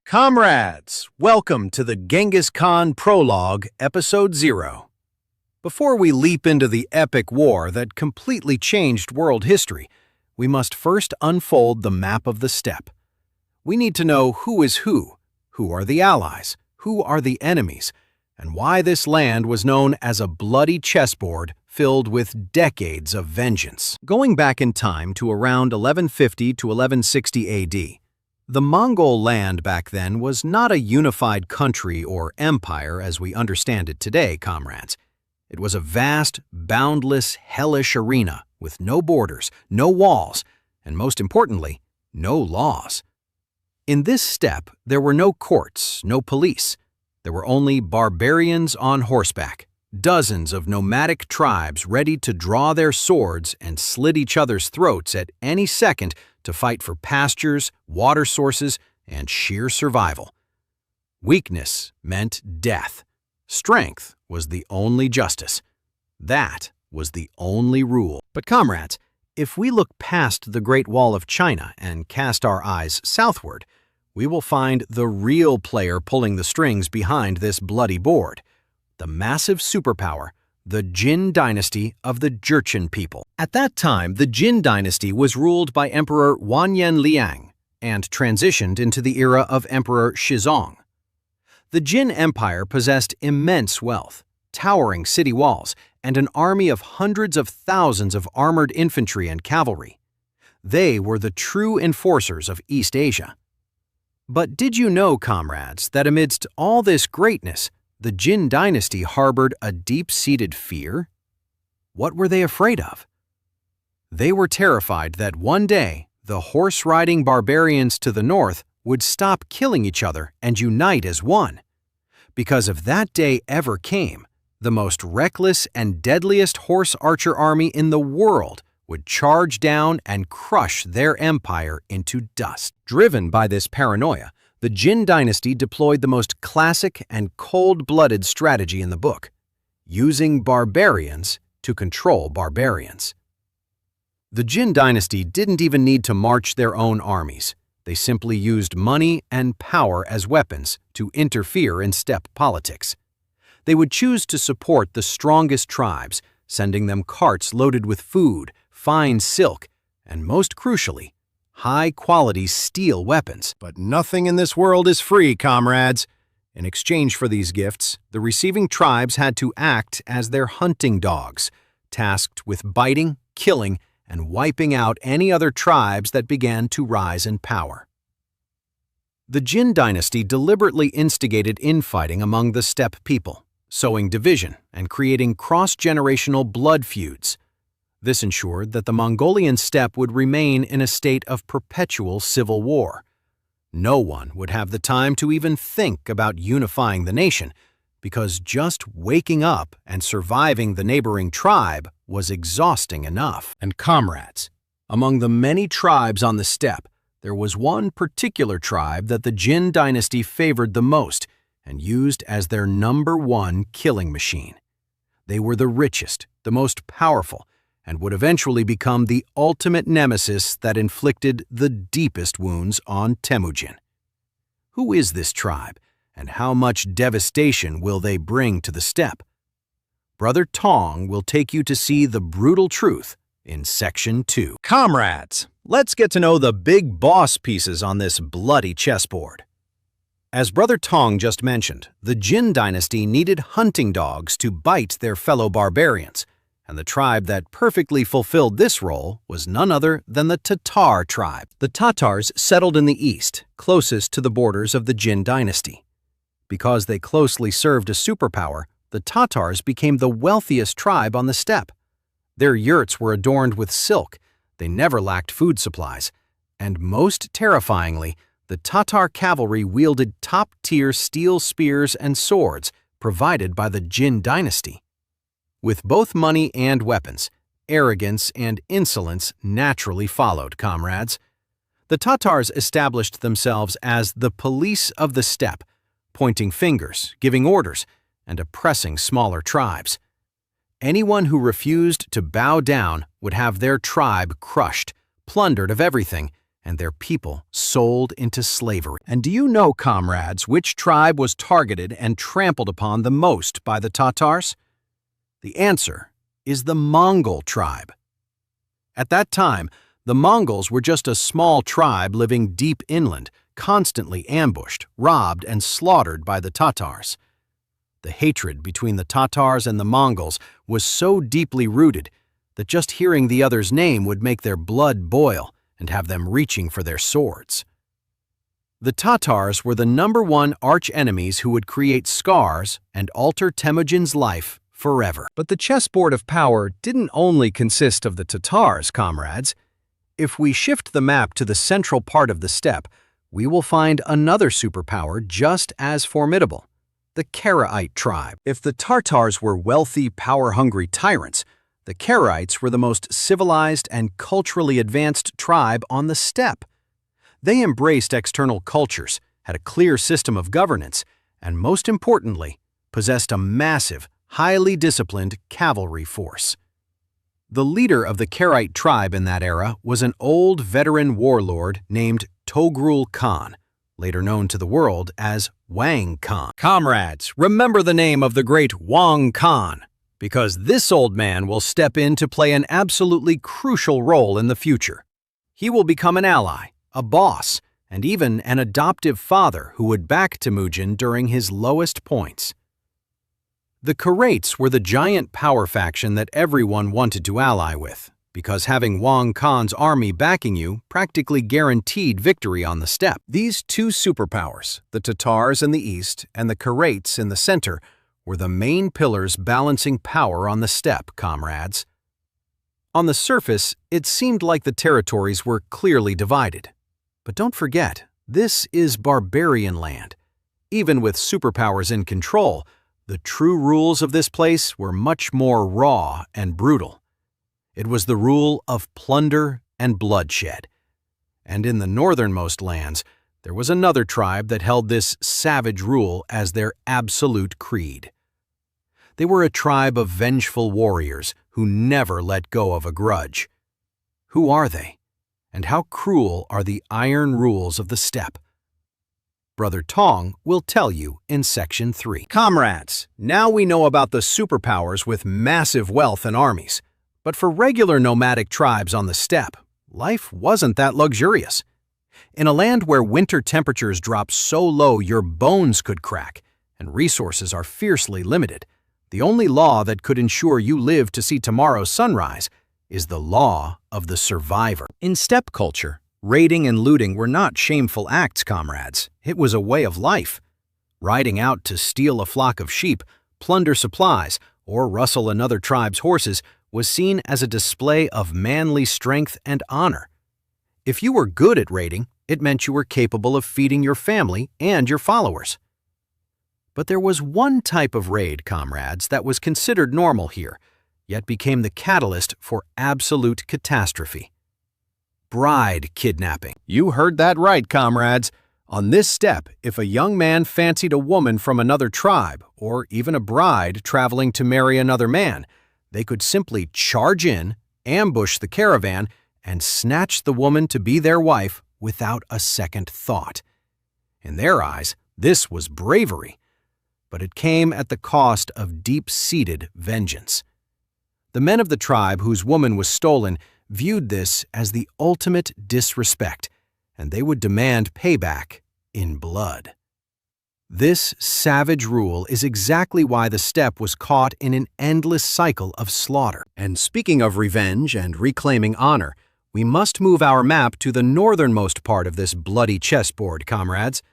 Comrades, welcome to the Genghis Khan Prologue, Episode 0. Before we leap into the epic war that completely changed world history, we must first unfold the map of the steppe. We need to know who is who are the allies, who are the enemies, and why this land was known as a bloody chessboard filled with decades of vengeance. Going back in time to around 1150 to 1160 AD, the Mongol land back then was not a unified country or empire as we understand it today, comrades. It was a vast, boundless, hellish arena with no borders, no walls, and most importantly, no laws. In this steppe, there were no courts, no police. There were only barbarians on horseback, dozens of nomadic tribes ready to draw their swords and slit each other's throats at any second to fight for pastures, water sources, and sheer survival. Weakness meant death. Strength was the only justice. That was the only rule. But comrades, if we look past the Great Wall of China and cast our eyes southward, we will find the real player pulling the strings behind this bloody board, the massive superpower, the Jin Dynasty of the Jurchen people. At that time, the Jin Dynasty was ruled by Emperor Wanyan Liang and transitioned into the era of Emperor Shizong. The Jin Empire possessed immense wealth, towering city walls, and an army of hundreds of thousands of armored infantry and cavalry. They were the true enforcers of East Asia. But did you know, comrades, that amidst all this greatness, the Jin Dynasty harbored a deep-seated fear? What were they afraid of? They were terrified that one day the horse-riding barbarians to the north would stop killing each other and unite as one. Because if that day ever came, the most reckless and deadliest horse archer army in the world would charge down and crush their empire into dust. Driven by this paranoia, the Jin Dynasty deployed the most classic and cold-blooded strategy in the book, using barbarians to control barbarians. The Jin Dynasty didn't even need to march their own armies. They simply used money and power as weapons to interfere in steppe politics. They would choose to support the strongest tribes, sending them carts loaded with food, fine silk, and most crucially, high-quality steel weapons. But nothing in this world is free, comrades. In exchange for these gifts, the receiving tribes had to act as their hunting dogs, tasked with biting, killing, and wiping out any other tribes that began to rise in power. The Jin Dynasty deliberately instigated infighting among the steppe people, sowing division and creating cross-generational blood feuds. This ensured that the Mongolian steppe would remain in a state of perpetual civil war. No one would have the time to even think about unifying the nation, because just waking up and surviving the neighboring tribe was exhausting enough. And comrades, among the many tribes on the steppe, there was one particular tribe that the Jin Dynasty favored the most and used as their #1 killing machine. They were the richest, the most powerful, and would eventually become the ultimate nemesis that inflicted the deepest wounds on Temujin. Who is this tribe, and how much devastation will they bring to the steppe? Brother Tong will take you to see the brutal truth in Section 2. Comrades, let's get to know the big boss pieces on this bloody chessboard. As Brother Tong just mentioned, the Jin Dynasty needed hunting dogs to bite their fellow barbarians, and the tribe that perfectly fulfilled this role was none other than the Tatar tribe. The Tatars settled in the east, closest to the borders of the Jin Dynasty. Because they closely served a superpower, the Tatars became the wealthiest tribe on the steppe. Their yurts were adorned with silk, they never lacked food supplies, and most terrifyingly, the Tatar cavalry wielded top-tier steel spears and swords provided by the Jin Dynasty. With both money and weapons, arrogance and insolence naturally followed, comrades. The Tatars established themselves as the police of the steppe, pointing fingers, giving orders, and oppressing smaller tribes. Anyone who refused to bow down would have their tribe crushed, plundered of everything, and their people sold into slavery. And do you know, comrades, which tribe was targeted and trampled upon the most by the Tatars? The answer is the Mongol tribe. At that time, the Mongols were just a small tribe living deep inland, constantly ambushed, robbed, and slaughtered by the Tatars. The hatred between the Tatars and the Mongols was so deeply rooted that just hearing the other's name would make their blood boil and have them reaching for their swords. The Tatars were the #1 arch-enemies who would create scars and alter Temujin's life forever. But the chessboard of power didn't only consist of the Tatars, comrades. If we shift the map to the central part of the steppe, we will find another superpower just as formidable, the Karaite tribe. If the Tatars were wealthy, power-hungry tyrants, the Karaites were the most civilized and culturally advanced tribe on the steppe. They embraced external cultures, had a clear system of governance, and most importantly, possessed a massive, highly disciplined cavalry force. The leader of the Karaite tribe in that era was an old veteran warlord named Togrul Khan, later known to the world as Wang Khan. Comrades, remember the name of the great Wang Khan, because this old man will step in to play an absolutely crucial role in the future. He will become an ally, a boss, and even an adoptive father who would back Temujin during his lowest points. The Karaites were the giant power faction that everyone wanted to ally with, because having Wang Khan's army backing you practically guaranteed victory on the steppe. These two superpowers, the Tatars in the east and the Karaites in the center, were the main pillars balancing power on the steppe, comrades. On the surface, it seemed like the territories were clearly divided. But don't forget, this is barbarian land. Even with superpowers in control, the true rules of this place were much more raw and brutal. It was the rule of plunder and bloodshed. And in the northernmost lands, there was another tribe that held this savage rule as their absolute creed. They were a tribe of vengeful warriors who never let go of a grudge. Who are they? And how cruel are the iron rules of the steppe? Brother Tong will tell you in Section 3. Comrades, now we know about the superpowers with massive wealth and armies. But for regular nomadic tribes on the steppe, life wasn't that luxurious. In a land where winter temperatures drop so low your bones could crack, and resources are fiercely limited, the only law that could ensure you live to see tomorrow's sunrise is the law of the survivor. In steppe culture, raiding and looting were not shameful acts, comrades. It was a way of life. Riding out to steal a flock of sheep, plunder supplies, or rustle another tribe's horses was seen as a display of manly strength and honor. If you were good at raiding, it meant you were capable of feeding your family and your followers. But there was one type of raid, comrades, that was considered normal here, yet became the catalyst for absolute catastrophe. Bride kidnapping. You heard that right, comrades. On this steppe, if a young man fancied a woman from another tribe, or even a bride traveling to marry another man, they could simply charge in, ambush the caravan, and snatch the woman to be their wife without a second thought. In their eyes, this was bravery, but it came at the cost of deep-seated vengeance. The men of the tribe whose woman was stolen viewed this as the ultimate disrespect, and they would demand payback in blood. This savage rule is exactly why the steppe was caught in an endless cycle of slaughter. And speaking of revenge and reclaiming honor, we must move our map to the northernmost part of this bloody chessboard, comrades.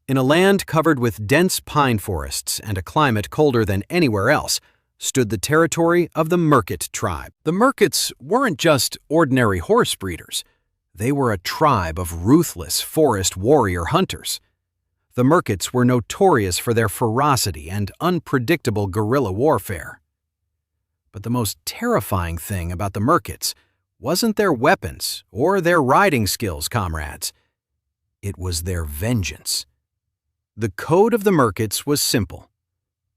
In a land covered with dense pine forests and a climate colder than anywhere else, stood the territory of the Merkit tribe. The Merkits weren't just ordinary horse breeders. They were a tribe of ruthless forest warrior hunters. The Merkits were notorious for their ferocity and unpredictable guerrilla warfare. But the most terrifying thing about the Merkits wasn't their weapons or their riding skills, comrades. It was their vengeance. The code of the Merkits was simple.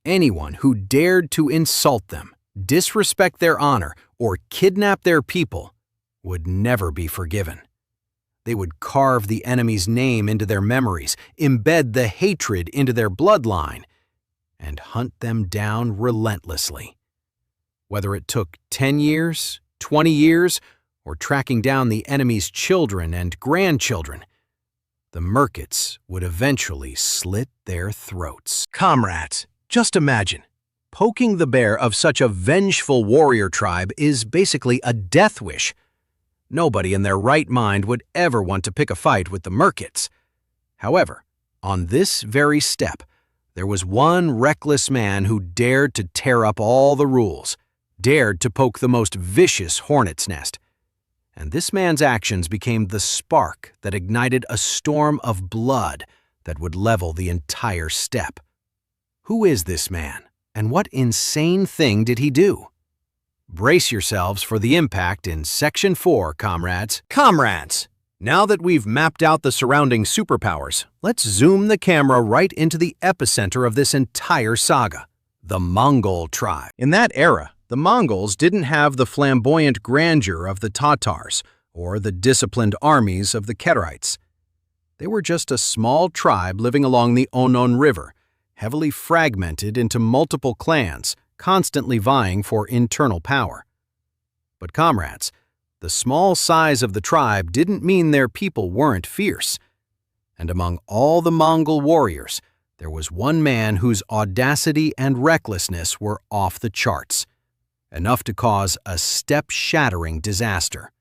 Anyone who dared to insult them, disrespect their honor, or kidnap their people would never be forgiven. They would carve the enemy's name into their memories, embed the hatred into their bloodline, and hunt them down relentlessly. Whether it took 10 years, 20 years, or tracking down the enemy's children and grandchildren, the Merkits would eventually slit their throats. Comrades, just imagine. Poking the bear of such a vengeful warrior tribe is basically a death wish. Nobody in their right mind would ever want to pick a fight with the Merkits. However, on this very step, there was one reckless man who dared to tear up all the rules, dared to poke the most vicious hornet's nest. And this man's actions became the spark that ignited a storm of blood that would level the entire steppe. Who is this man, and what insane thing did he do? Brace yourselves for the impact in Section 4, comrades. Comrades! Now that we've mapped out the surrounding superpowers, let's zoom the camera right into the epicenter of this entire saga, the Mongol tribe. In that era, the Mongols didn't have the flamboyant grandeur of the Tatars or the disciplined armies of the Kerites. They were just a small tribe living along the Onon River, heavily fragmented into multiple clans, constantly vying for internal power. But comrades, the small size of the tribe didn't mean their people weren't fierce. And among all the Mongol warriors, there was one man whose audacity and recklessness were off the charts, enough to cause a steppe-shattering disaster.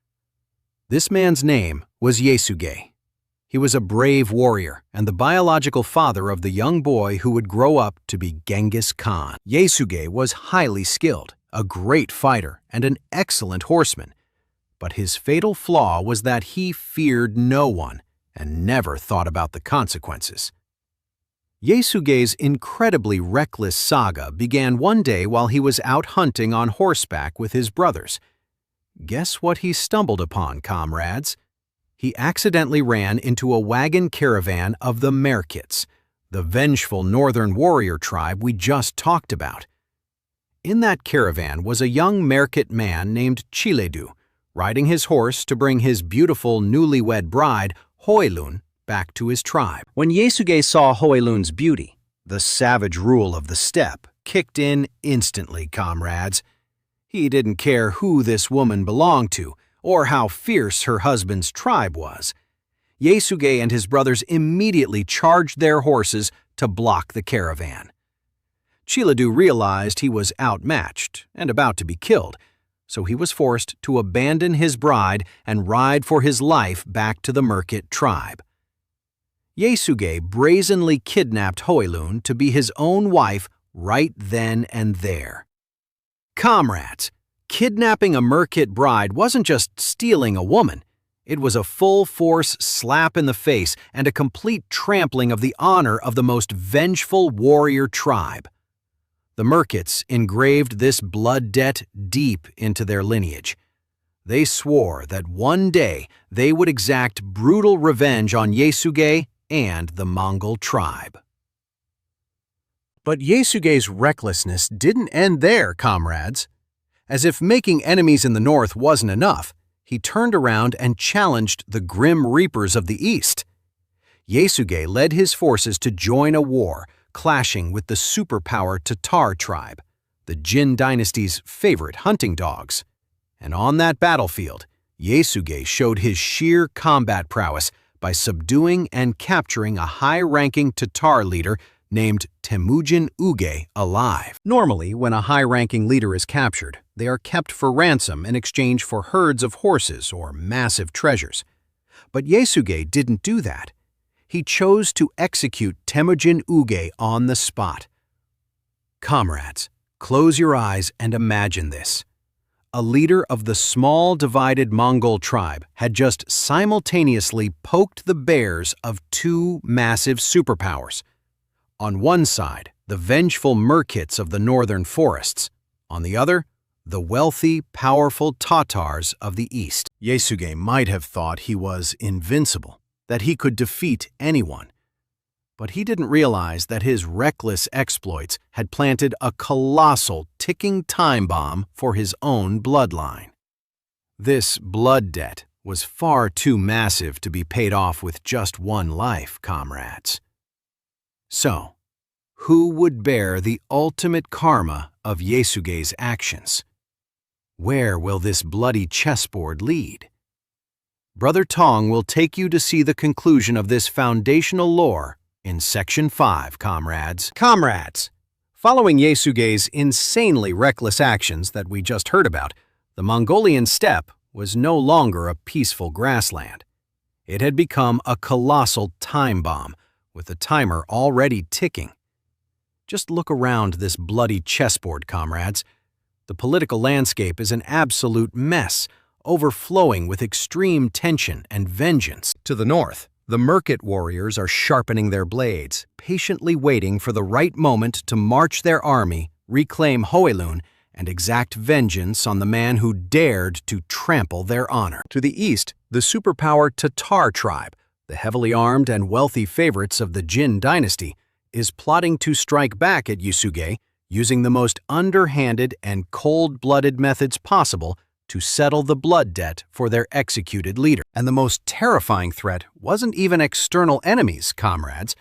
This man's name was Yesugei. He was a brave warrior and the biological father of the young boy who would grow up to be Genghis Khan. Yesugei was highly skilled, a great fighter, and an excellent horseman. But his fatal flaw was that he feared no one and never thought about the consequences. Yesugei's incredibly reckless saga began one day while he was out hunting on horseback with his brothers. Guess what he stumbled upon, comrades? He accidentally ran into a wagon caravan of the Merkits, the vengeful northern warrior tribe we just talked about. In that caravan was a young Merkit man named Chiledu, riding his horse to bring his beautiful newlywed bride, Hoilun, back to his tribe. When Yesugei saw Hoilun's beauty, the savage rule of the steppe kicked in instantly, comrades. He didn't care who this woman belonged to, or how fierce her husband's tribe was. Yesugei and his brothers immediately charged their horses to block the caravan. Chiledu realized he was outmatched and about to be killed, so he was forced to abandon his bride and ride for his life back to the Merkit tribe. Yesugei brazenly kidnapped Hoilun to be his own wife right then and there. Comrades, kidnapping a Merkit bride wasn't just stealing a woman. It was a full-force slap in the face and a complete trampling of the honor of the most vengeful warrior tribe. The Merkits engraved this blood debt deep into their lineage. They swore that one day they would exact brutal revenge on Yesugei and the Mongol tribe. But Yesugei's recklessness didn't end there, comrades. As if making enemies in the north wasn't enough, he turned around and challenged the grim reapers of the east. Yesugei led his forces to join a war, clashing with the superpower Tatar tribe, the Jin Dynasty's favorite hunting dogs. And on that battlefield, Yesugei showed his sheer combat prowess by subduing and capturing a high-ranking Tatar leader named Temujin alive. Normally, when a high-ranking leader is captured, they are kept for ransom in exchange for herds of horses or massive treasures. But Yesugei didn't do that. He chose to execute Temujin on the spot. Comrades, close your eyes and imagine this. A leader of the small divided Mongol tribe had just simultaneously poked the bears of two massive superpowers. On one side, the vengeful Merkits of the northern forests. On the other, the wealthy, powerful Tatars of the east. Yesugei might have thought he was invincible, that he could defeat anyone. But he didn't realize that his reckless exploits had planted a colossal ticking time bomb for his own bloodline. This blood debt was far too massive to be paid off with just one life, comrades. So, who would bear the ultimate karma of Yesugei's actions? Where will this bloody chessboard lead? Brother Tong will take you to see the conclusion of this foundational lore in Section 5, comrades. Comrades! Following Yesugei's insanely reckless actions that we just heard about, the Mongolian steppe was no longer a peaceful grassland. It had become a colossal time bomb, with the timer already ticking. Just look around this bloody chessboard, comrades. The political landscape is an absolute mess, overflowing with extreme tension and vengeance. To the north, the Merkit warriors are sharpening their blades, patiently waiting for the right moment to march their army, reclaim Hoelun, and exact vengeance on the man who dared to trample their honor. To the east, the superpower Tatar tribe, the heavily armed and wealthy favorites of the Jin Dynasty, is plotting to strike back at Yesugei using the most underhanded and cold-blooded methods possible to settle the blood debt for their executed leader. And the most terrifying threat wasn't even external enemies, comrades,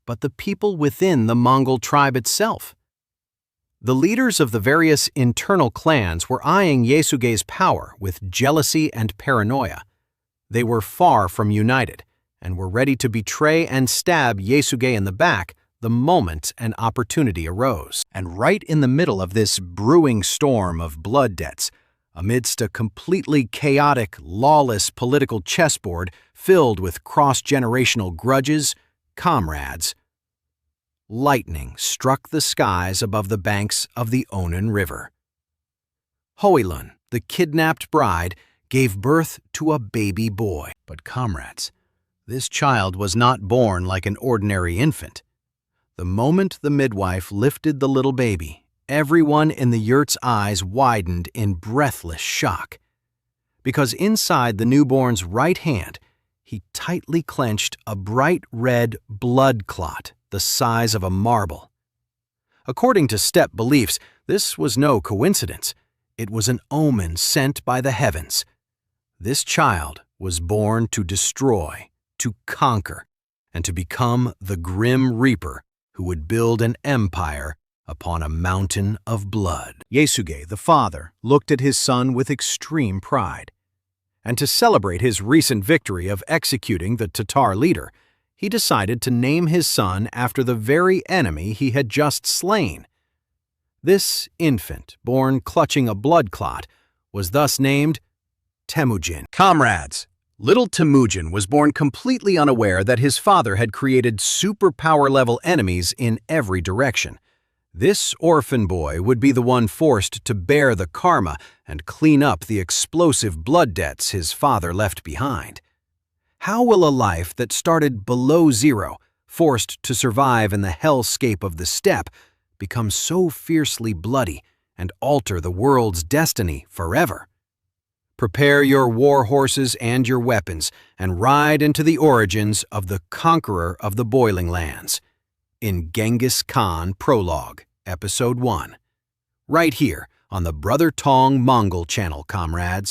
but the people within the Mongol tribe itself. The leaders of the various internal clans were eyeing Yesugei's power with jealousy and paranoia. They were far from united and were ready to betray and stab Yesugei in the back the moment an opportunity arose. And right in the middle of this brewing storm of blood debts, amidst a completely chaotic, lawless political chessboard filled with cross-generational grudges, comrades, lightning struck the skies above the banks of the Onan River. Hoelun, the kidnapped bride, gave birth to a baby boy. But comrades, this child was not born like an ordinary infant. The moment the midwife lifted the little baby, everyone in the yurt's eyes widened in breathless shock. Because inside the newborn's right hand, he tightly clenched a bright red blood clot the size of a marble. According to steppe beliefs, this was no coincidence. It was an omen sent by the heavens. This child was born to destroy, to conquer, and to become the grim reaper who would build an empire upon a mountain of blood. Yesugei, the father, looked at his son with extreme pride. And to celebrate his recent victory of executing the Tatar leader, he decided to name his son after the very enemy he had just slain. This infant, born clutching a blood clot, was thus named Temujin. Comrades, little Temujin was born completely unaware that his father had created superpower-level enemies in every direction. This orphan boy would be the one forced to bear the karma and clean up the explosive blood debts his father left behind. How will a life that started below zero, forced to survive in the hellscape of the steppe, become so fiercely bloody and alter the world's destiny forever? Prepare your warhorses and your weapons and ride into the origins of the Conqueror of the Boiling Lands in Genghis Khan Prologue, Episode 1. Right here on the Brother Tong Mongol channel, comrades.